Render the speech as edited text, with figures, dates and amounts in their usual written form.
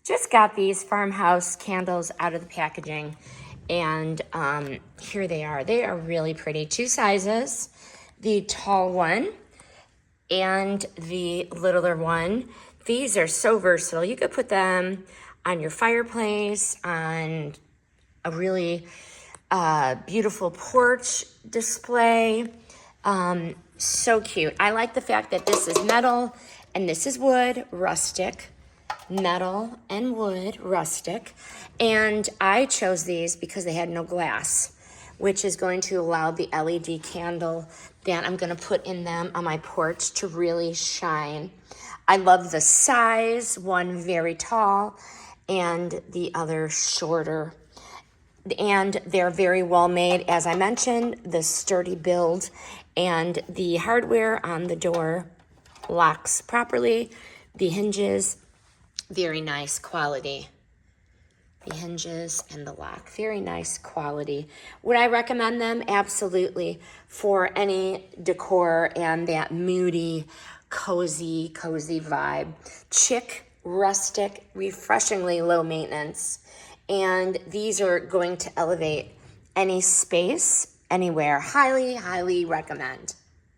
Just got these Farmhouse candles out of the packaging, and here they are. They are really pretty. Two sizes, the tall one and the littler one. These are so versatile. You could put them on your fireplace, on a really beautiful porch display. So cute. I like the fact that this is metal and this is wood, rustic. Metal and wood, rustic. And I chose these because they had no glass, which is going to allow the LED candle that I'm going to put in them on my porch to really shine. I love the size, one very tall and the other shorter. And they're very well made. As I mentioned, the sturdy build and the hardware on the door locks properly. The hinges, very nice quality. The hinges and the lock, very nice quality. Would I recommend them? Absolutely. For any decor and that moody, cozy vibe. Chic, rustic, refreshingly low maintenance. And these are going to elevate any space, anywhere. Highly, highly recommend.